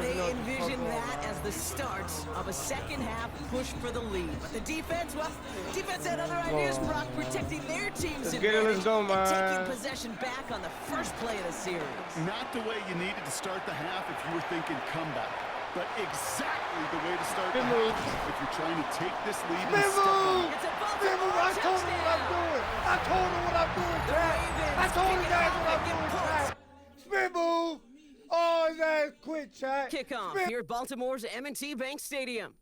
don't they know what the envisioned fuck that as the start of a second-half push for the lead. But the defense, well, defense had other ideas, Brock, protecting their team's Let's get it, let's advantage go, and man. taking possession back on the first play of the series. Not the way you needed to start the half if you were thinking comeback, but exactly the way to start the half if you're trying to take this lead and step on it. It's a Spin move. I told him what I'm doing. I told him what I'm doing, Chad. I told you guys what I'm doing, Chad. Spin move. Oh, his ass quit, Chad. Kickoff here at Baltimore's M&T Bank Stadium.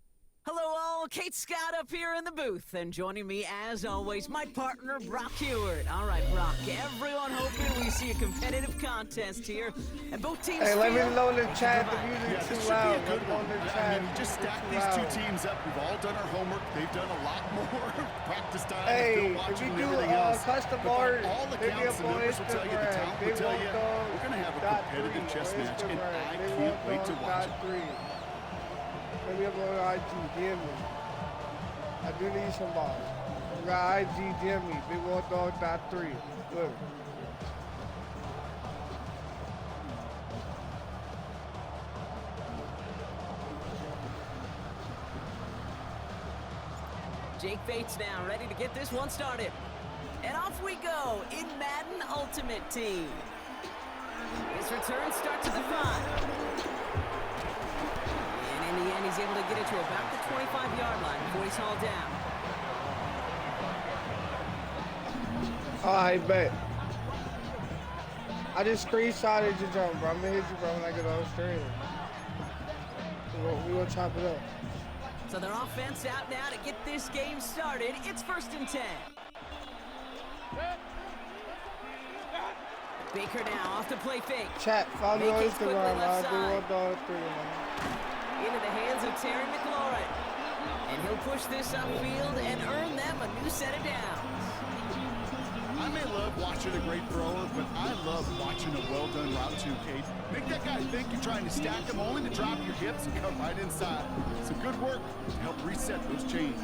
Hello all, Kate Scott up here in the booth, and joining me as always, my partner Brock Heward. All right, Brock, everyone hoping we see a competitive contest here, and both teams. Hey, let me know in the chat the Yeah, music's this too should loud. be a good one. I mean, you just stack these two teams up. We've all done our homework. They've done a lot more practice time. Hey, film if watching you and do everything else. custom But by art, all hit me accounts, up the on numbers will tell you, the talent will tell you. We're going to have a competitive chess match, and I can't wait to watch it. Let me up on IG, DM me. I do need some balls. You got IG, DM me. Big One Dog .3. Good. Jake Bates now, ready to get this one started. And off we go in Madden Ultimate Team. His return starts at the 5. And in the end, he's able to get it to about the 25-yard line before he's hauled down. I bet. I just screenshotted your jump, bro. I'm gonna hit you, bro, when I get on Australia. We gonna chop it up. So their offense out now to get this game started. It's 1st and 10. Baker now off the play fake. Chat, follow me on Make it quickly Instagram, left man. side. Big One Dog 3, man. Into the hands of Terry McLaurin. And he'll push this upfield and earn them a new set of downs. I may love watching a great thrower, but I love watching a well-done route too, Kate. Make that guy think you're trying to stack him only to drop your hips and come right inside. Some good work to help reset those chains.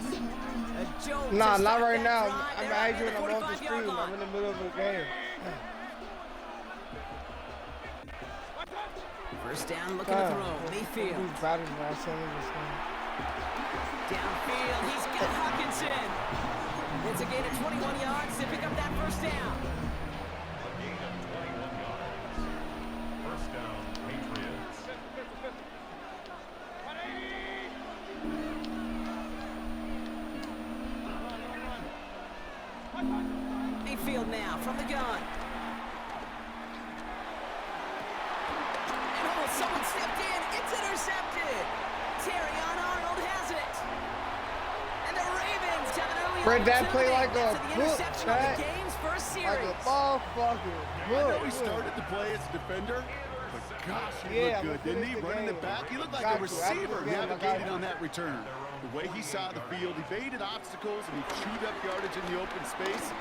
Nah, not right now. I'm Adrian, I'm off the stream. I'm in the middle of a game. First down, looking to throw. Mayfield. He's batting now, so Downfield, he's got Hawkinson. It's a gain of 21 yards to pick up that first down. First down, Patriots. Mayfield now from the gun. And oh, someone stepped in. It's intercepted. Terry on Arnold has it. And the Ravens have an early Fred, that play opportunity. like a That's the hook, interception of Chad. the game's first series. like a motherfucker. I know he started the play as a defender, but gosh, he looked good, didn't he? Running it back, he looked like a receiver navigating on that return. The way he saw the field, he evaded obstacles, and he chewed up yardage in the open space.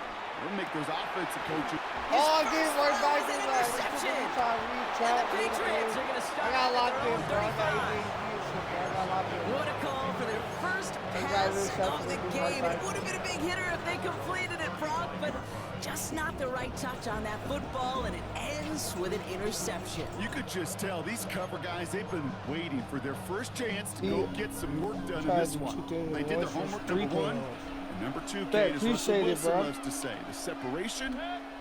They'll make those offensive coaches. Oh, I'm getting right back in there. interception. And the Patriots are going to start I got out locked at their in, own bro. I got 35. I got locked in. What a call for their first pass of the game. It would have been a big hitter if they completed it, Brock, but just not the right touch on that football, and it ends with an interception. You could just tell these cover guys, they've been waiting for their first chance to go get some work done in this one. They did their homework, number one. And number two, Kate, as Russell Wilson loves to say, the separation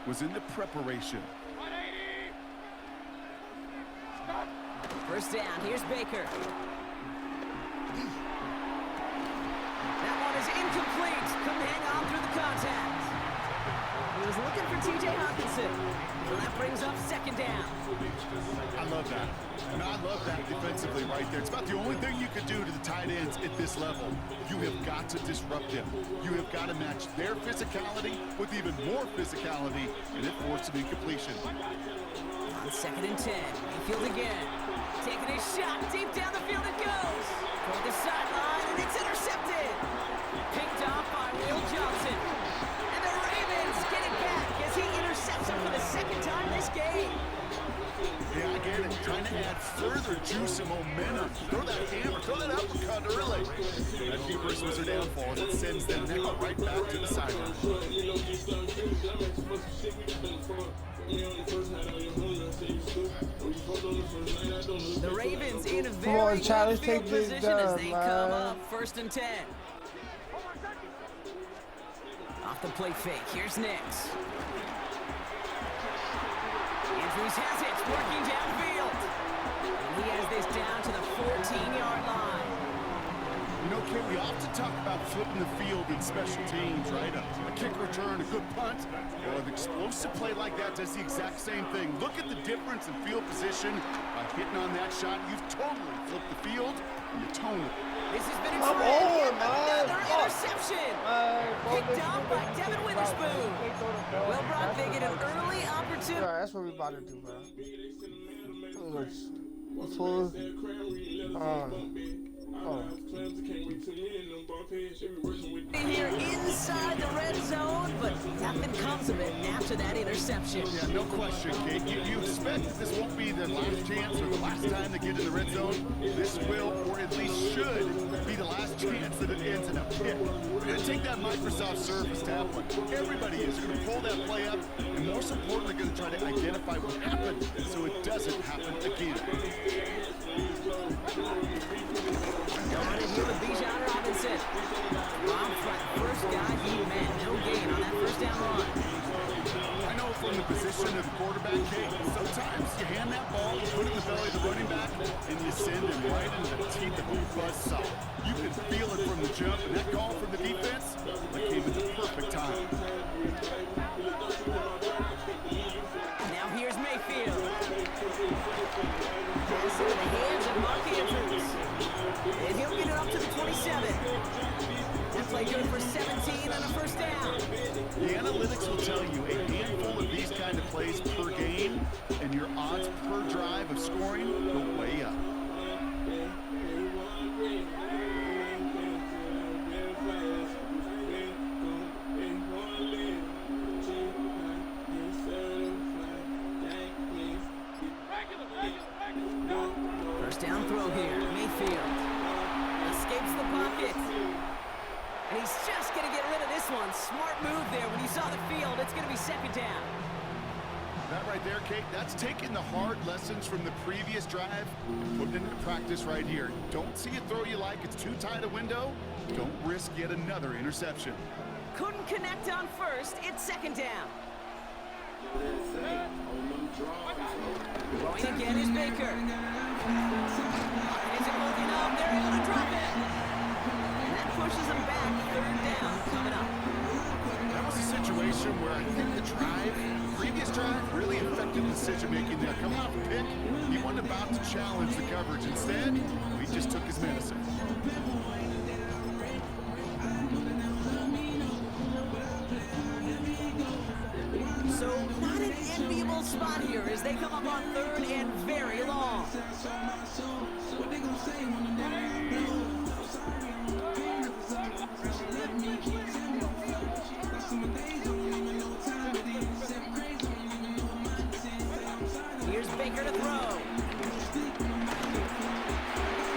was in the preparation. First down, here's Baker. That one is incomplete. Couldn't hang on through the contact. He was looking for T.J. Hawkinson. So that brings up second down. I love that. And I love that defensively right there. It's about the only thing you could do to the tight ends at this level. You have got to disrupt them. You have got to match their physicality with even more physicality, and it forced an incompletion. On 2nd and 10, Mayfield again. Taking a shot, deep down the field it goes. Toward the sideline, and it's intercepted. Picked off by Will Johnson. And the Ravens get it back as he intercepts him for the second time this game. Yeah, I get it. Trying to add further juice and momentum. Throw that hammer, throw that uppercut early. That hubris was their downfall, and it sends them right back to the sideline. The Ravens in a Come very on, Chad, good let's take field this position as dub, they man. come up 1st and 10. Off the play fake, here's Nix. Andrews has it, working downfield. And he has this down to the 14-yard line. You know, Kid, we often talk about flipping the field in special teams, right? A kick return, a good punt. Well, an explosive play like that does the exact same thing. Look at the difference in field position. By hitting on that shot, you've totally flipped the field, and you tone it. This has been a Come trend. on, Yet man. another interception. Picked off by Devin Witherspoon. Well, Brock, they get an early opportunity. Yeah, that's what we about to do, bro. Let's pull. Here inside the red zone, but nothing comes of it after that interception. Yeah, no question, Kate. You expect that this won't be the last chance or the last time they get in the red zone. This will, or at least should, be the last chance that it ends in a pick. We're going to take that Microsoft Surface tablet. Everybody is going to pull that play up, and most importantly, going to try to identify what happened so it doesn't happen again. Going in here with Bijan Robinson. Bomb front, first guy he met. No gain on that first down run. I know from the position of the quarterback, Kate, sometimes you hand that ball, you put it in the belly of the running back, and you send him right into the teeth of a buzzsaw. You can feel it from the jump, and that call from the defense, that came at the perfect time. Now here's Mayfield. Pass into the hands of Mark Andrews. And he'll get it up to the 27. That play good for 17 on a first down. The analytics will tell you a handful of these kind of plays per game, and your odds per drive of scoring go way up. First down throw here. Mayfield escapes the pocket. And he's just going to get rid of this one. Smart move there. When you saw the field, it's going to be second down. That right there, Kate, that's taking the hard lessons from the previous drive and putting it into practice right here. Don't see a throw you like, it's too tight a window. Don't risk yet another interception. Couldn't connect on first. It's second down. Throwing again is Baker. Isn't holding up. They're able to drop it. And that pushes them back. Third down coming up. That was a situation where I think the previous drive, really affected the decision-making there. Coming off a pick, he wasn't about to challenge the coverage. Instead, he just took his medicine. So not an enviable spot here as they come up on third and very long. Here's Baker to throw.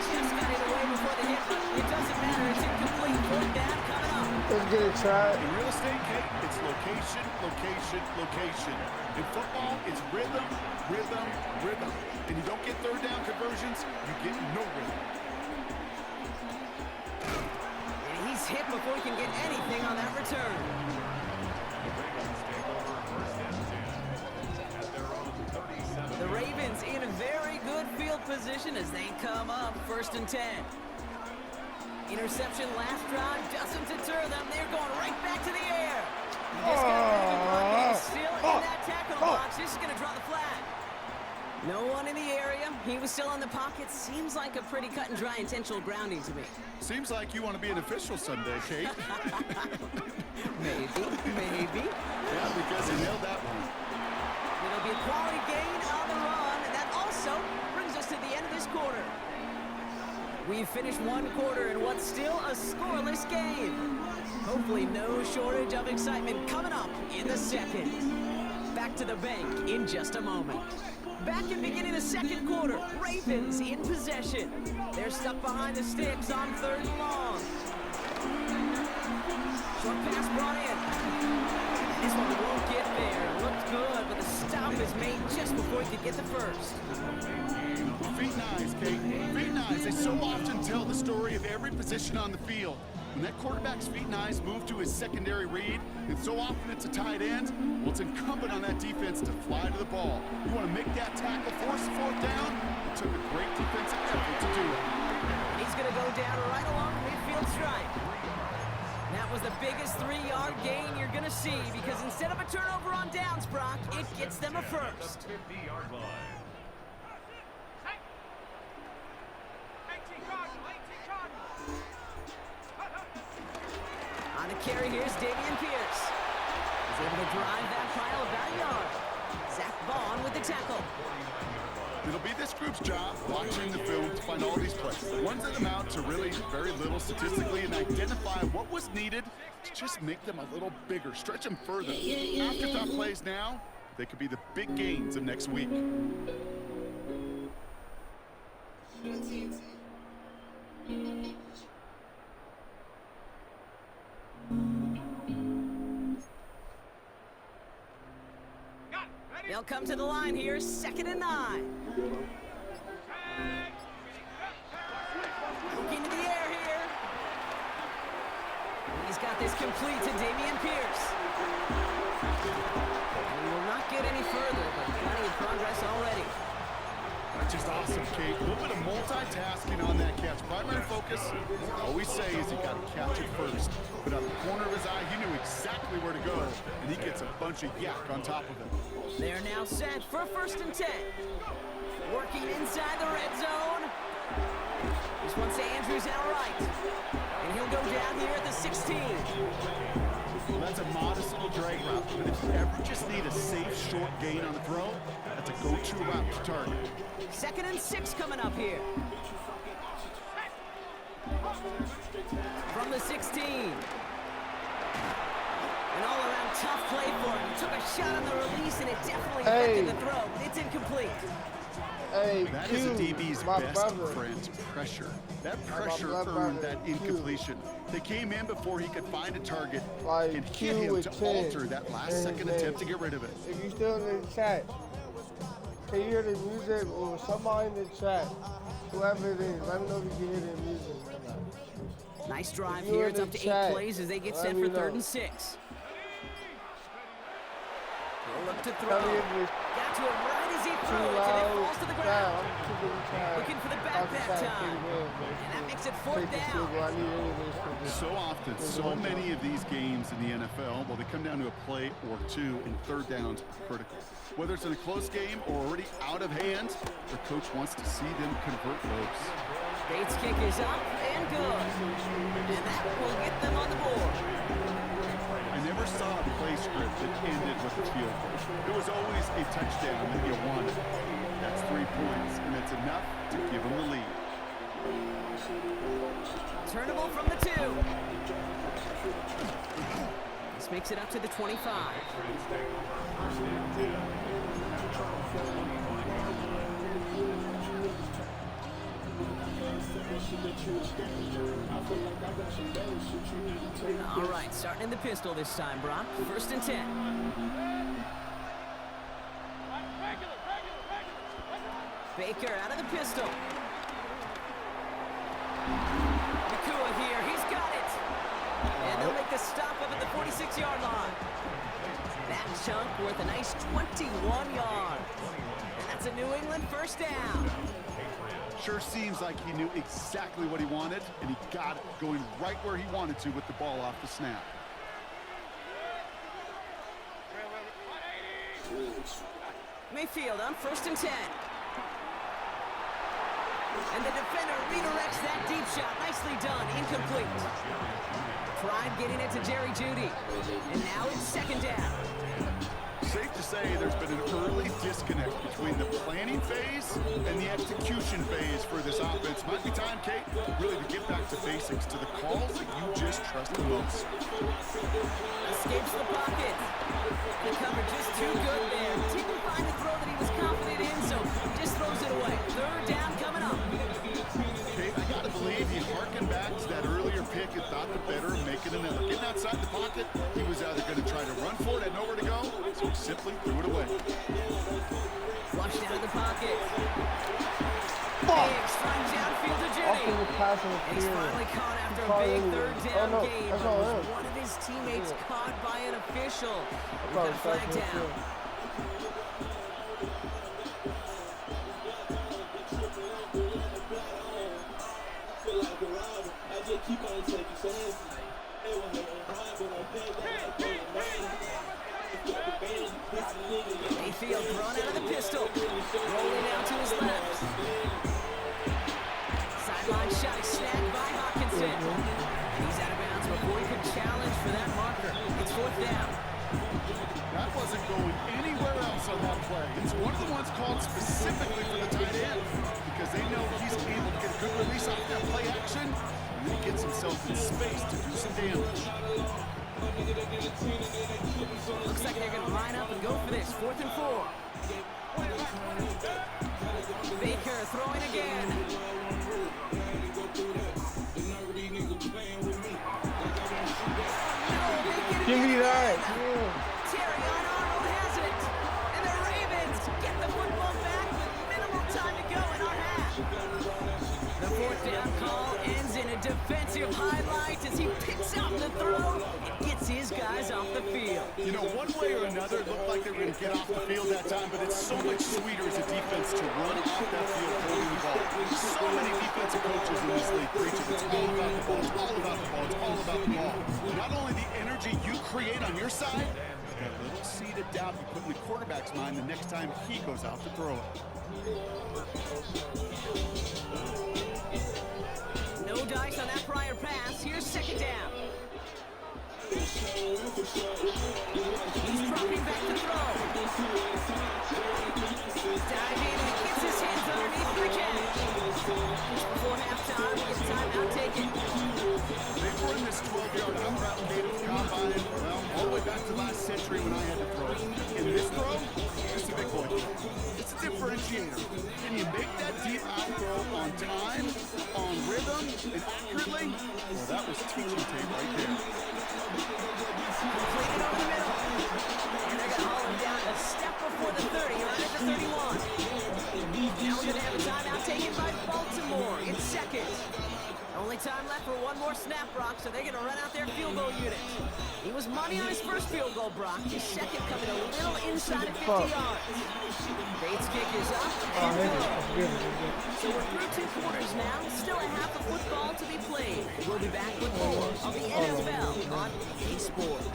Just got it away before the hit, but it doesn't matter. It's incomplete. Fourth down coming up. Let's get it, Chad. In real estate, Kate, it's location, location, location. In football, it's rhythm, rhythm, rhythm. And you don't get third down conversions, you get no rhythm. And he's hit before he can get anything on that return. The Ravens in a very good field position as they come up 1st and 10. Interception last drive doesn't deter them. They're going right back to the air. This guy is still in that tackle box. This is going to draw the flag. No one in the area. He was still in the pocket. Seems like a pretty cut and dry intentional grounding to me. Seems like you want to be an official someday, Kate. Maybe. Yeah, because he nailed that one. It'll be a quality gain on the run, and that also brings us to the end of this quarter. We've finished one quarter in what's still a scoreless game. Hopefully no shortage of excitement coming up in the second. Back to the bank in just a moment. Back in beginning the second quarter, Ravens in possession. They're stuck behind the sticks on third and long. Short pass brought in. This one won't get there. Looked good, but the stop is made just before he could get the first. Feet and eyes, Kate. Feet and eyes. They so often tell the story of every position on the field. When that quarterback's feet and eyes move to his secondary read, and so often it's a tight end, well, it's incumbent on that defense to fly to the ball. You want to make that tackle, force the fourth down. It took a great defensive effort to do it. He's going to go down right along the midfield stripe. That was the biggest 3-yard gain you're going to see, because instead of a turnover on downs, Brock, it gets them a first. 50-yard line. On the carry, here's Dameon Pierce. He's able to drive that pile about a yard. Zach Vaughn with the tackle. It'll be this group's job, watching the film, to find all these plays. Ones that amount to really very little statistically, and identify what was needed to just make them a little bigger, stretch them further. Afterthought plays now, they could be the big gains of next week. They'll come to the line here, 2nd and 9. Looking to the air here. He's got this complete to Dameon Pierce. He will not get any further, but plenty of progress already. That's just awesome, Kate. A little bit of multitasking on that catch. Primary focus, I always say, is you got to catch it first. But out the corner of his eye, he knew exactly where to go, and he gets a bunch of yak on top of it. They're now set for 1st and 10. Working inside the red zone. This one's to Andrews out right. And he'll go down here at the 16. Well, that's a modest little drag route, but if you ever just need a safe, short gain on the throw, that's a go-to route to target. 2nd and 6 coming up here. From the 16. An all-around tough play for him. He took a shot on the release, and it definitely affected the throw. It's incomplete. Hey, that Q, is a DB's my best brother. friend, pressure. That pressure earned that incompletion. They came in before he could find a target Like and Q hit him with to 10 alter that last second attempt to get rid of it. If you still in the chat, can you hear the music or somebody in the chat? Whoever it is, let me know if you can hear the music. Nice drive If you here. in It's up the to chat, 8 plays as they get let set me for know. 3rd and 6. He'll look to throw. Tell me if it's Got to it right as he too throws, and it loud. falls to the Nah, ground. I'm too busy trying. Looking for the back that time. And that makes it 4th down. So often, so many of these games in the NFL, well, they come down to a play or two, and 3rd downs are critical. Whether it's in a close game or already out of hand, the coach wants to see them convert those. Bates' kick is up and good. And that will get them on the board. I never saw a play script that ended with a field goal. There was always a touchdown that you wanted. That's 3 points, and it's enough to give them the lead. Turnable from the 2. This makes it up to the 25. All right, starting in the pistol this time, Brock. 1st and 10. Baker out of the pistol. Nakua here, he's got it. And they'll make the stop up at the 46-yard line. That chunk worth a nice 21 yards. And that's a New England 1st down. Sure seems like he knew exactly what he wanted, and he got it going right where he wanted to with the ball off the snap. Mayfield on 1st and 10. And the defender redirects that deep shot. Nicely done. Incomplete. Tried getting it to Jerry Jeudy. And now it's 2nd down. Safe to say there's been an early disconnect between the planning phase and the execution phase for this offense. Might be time, Kate, really to get back to basics, to the calls that you just trust the most. Escapes the pocket. The cover just too good there. Didn't find the throw that he was confident in, so just throws it away. 3rd down coming up. Kate, I gotta believe he harkened back to that earlier pick and thought the better of making another. Getting outside the pocket, he was either going to try to run for it, had nowhere to go, so he simply threw it away. Flushed out of the pocket. Fuck! Big strike downfield to Judy. Offensive pass And he's interference. finally caught after a Caught big anyway. third down Oh, no, game. that's But all was him. one of his teammates caught by an official. We thought got a it was flag pass down. interference. Mayfield thrown out of the pistol. Rolling out to his left. Sideline shot snagged by Hawkinson. He's out of bounds before he could challenge for that marker. It's fourth down. That wasn't going anywhere else on that play. It's one of the ones called specifically for the tight end because they know he's able to get a good release off that play action, and then he gets himself in space to do some damage. Looks like they're going to line up and go for this. 4th and 4. Baker throwing again. Give me that. Terry Arnold has it. And the Ravens get the football back with minimal time to go in our half. The 4th down call ends in a defensive highlight as he picks out the throw and gets his guys off the field. You know, one way or another, it looked like they were going to get off the field that time, but it's so much sweeter as a defense to run off that field holding the ball. So many defensive coaches in this league preaching it's all about the ball, it's all about the ball, it's all about the ball. Not only the energy you create on your side, but that little seed of doubt you put in the quarterback's mind the next time he goes out to throw it. No dice on that prior pass. Here's 2nd down. He's dropping back to throw. Diving and gets his hands underneath the catch. Before halftime, we get timeout taken. They were in this 12-yard out-route game of the combine, well, all the way back to last century when I had to throw. In this throw, it's a big boy. It's a differentiator. Can you make that deep out throw on time, on rhythm, and accurately? Well, that was teaching tape right there. Completed over the middle. And they're going to haul him down a step before the 30, right at the 31. Now we're going to have a timeout taken by Baltimore. It's 2nd. Only time left for one more snap, Brock, so they're going to run out their field goal unit. He was money on his first field goal, Brock. His second coming a little inside of 50 yards. Bates' kick is up and good. So we're through 2 quarters now. Still a half of football to be played. We'll be back with more of the NFL on EA Sports.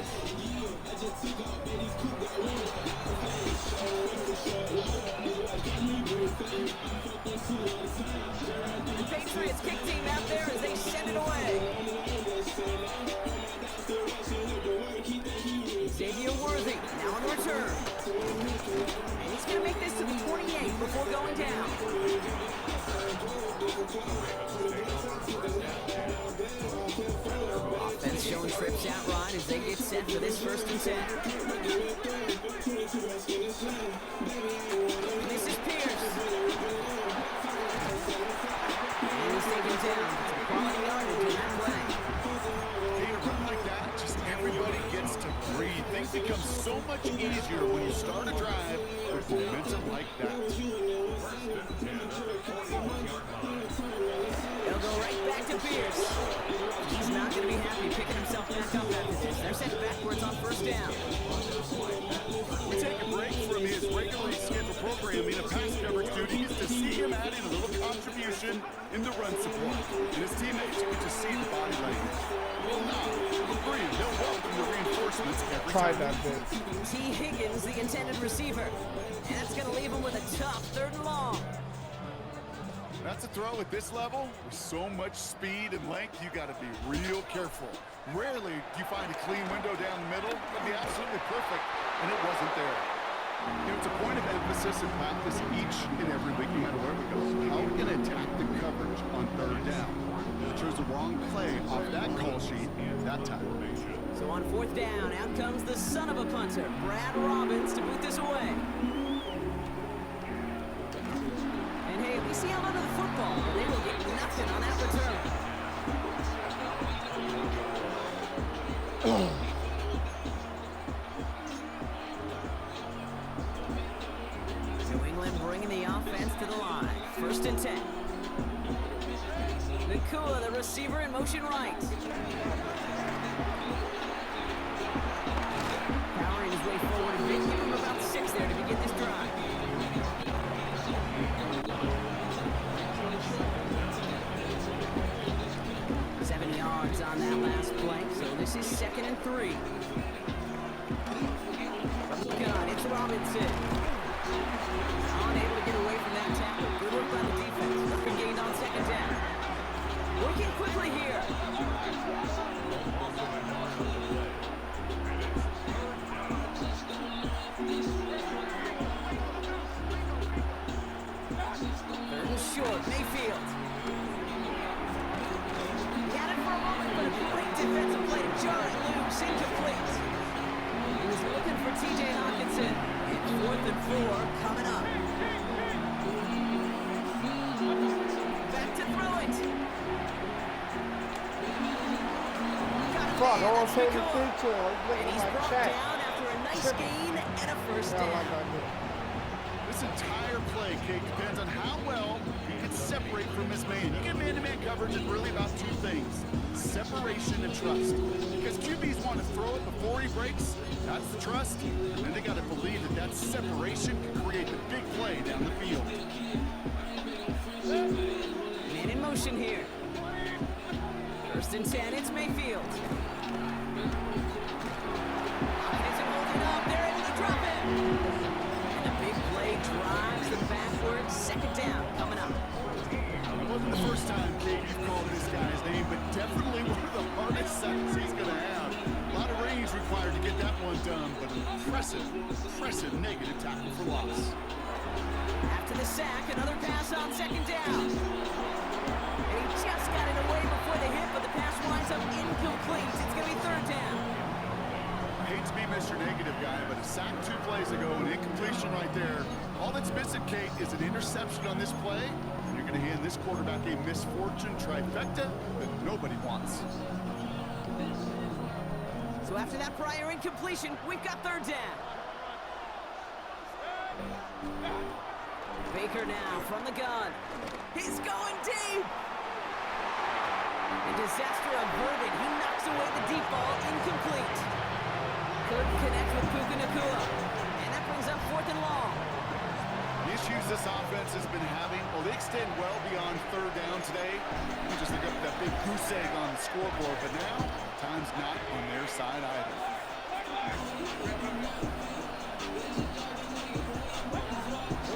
The Patriots kick team out there as they send it away. Xavier Worthy now on the return. And he's going to make this to the 28 before going down. Offense showing trips out right as they get set for this 1st and 10. And this is Pierce. And he's taken down. It's a quality yardage in that play. Hey, a run like that, just everybody gets to breathe. Things become so much easier when you start a drive with momentum like that. They'll go right back to Pierce. He's not going to be happy picking himself back up after this. They're sent backwards on 1st down. We take a break from his regularly scheduled programming of pass coverage duties to see him add in a little contribution in the run support. And his teammates get to see the body language. Well, now, agree, they'll welcome the reinforcements every Try time. that bit. T. Higgins, the intended receiver. And that's going to leave him with a tough 3rd and long. That's a throw at this level. With so much speed and length, you got to be real careful. Rarely do you find a clean window down the middle. It'd be absolutely perfect, and it wasn't there. You know, it's a point of emphasis in practice each and every week, no matter where we go. How are we going to attack the coverage on 3rd down? I chose the wrong play off that call sheet that time. So on 4th down, out comes the son of a punter, Brad Robbins, to boot this away. And hey, we see him under the football, but they will get nothing on that return. New England bringing the offense to the line. 1st and 10. Nakua, the receiver, in motion right. Powering his way forward a bit. Give him about 6 there to begin this drive. On that last play, so this is 2nd and 3. From the gun, it's Robinson. Unable to get away from that tackle. Good work by the defense. Working gained on 2nd down. Working quickly here. Third and short, Mayfield. Great defensive play to jar it loose, incomplete. He was looking for T.J. Hawkinson. It's 4th and 4 coming up. Back to throw it. Fuck, I want to say the thing to him. And he's brought down after a nice gain and a 1st down. This entire play, Kate, depends on how well he can separate from his man. You get man-to-man coverage, it's really about 2 things: separation and trust. Because QBs want to throw it before he breaks, that's the trust. And then they got to believe that that separation can create the big play down the field. Man in motion here. 1st and 10, it's Mayfield. Isn't holding up, they're able to drop it. And the big play drives them backwards. 2nd down coming up. It wasn't the first time, Kate, you've called this guy's name, but definitely one of the hardest sacks he's going to have. A lot of range required to get that one done, but an impressive negative tackle for loss. After the sack, another pass on 2nd down. And he just got it away before the hit, but the pass winds up incomplete. It's going to be 3rd down. I hate to be Mr. Negative guy, but a sack 2 plays ago, an incompletion right there. All that's missing, Kate, is an interception on this play. You're going to hand this quarterback a misfortune trifecta that nobody wants. So after that prior incompletion, we've got 3rd down. Baker now from the gun. He's going deep. And disaster averted. He knocks away the deep ball, incomplete. Couldn't connect with Puka Nakua. And that brings up 4th and long. The issues this offense has been having, well, they extend well beyond 3rd down today. You just look up that big goose egg on the scoreboard, but now, time's not on their side either.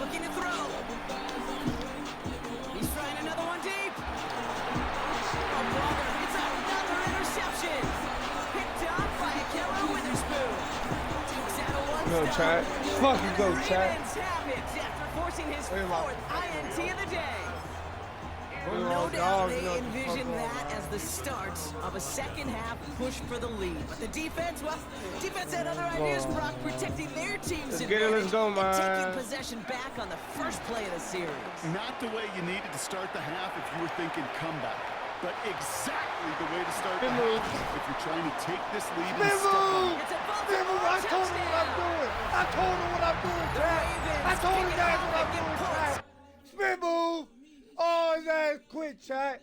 Looking to throw. He's trying another one deep. Oh, brother, it's another interception. Picked up by Akello Witherspoon. Takes out a Go, one-stop. Chad. Fucking go, Chad. Ravens have it after forcing his 4th INT of the day. No Dog, doubt they no, envisioned fuck that as the start of a 2nd half push for the lead. But the defense, well, defense had other ideas, Brock, protecting their team's Let's get it, let's go, advantage and man. taking possession back on the 1st play of the series. Not the way you needed to start the half if you were thinking comeback, but exactly the way to start the half if you're trying to take this lead and step up. It's a bump Spin move. I told him what I'm doing. I told him what I'm doing, Chad. I told you guys what I'm doing, Chad. Spin move. Oh, that's quick, Chad.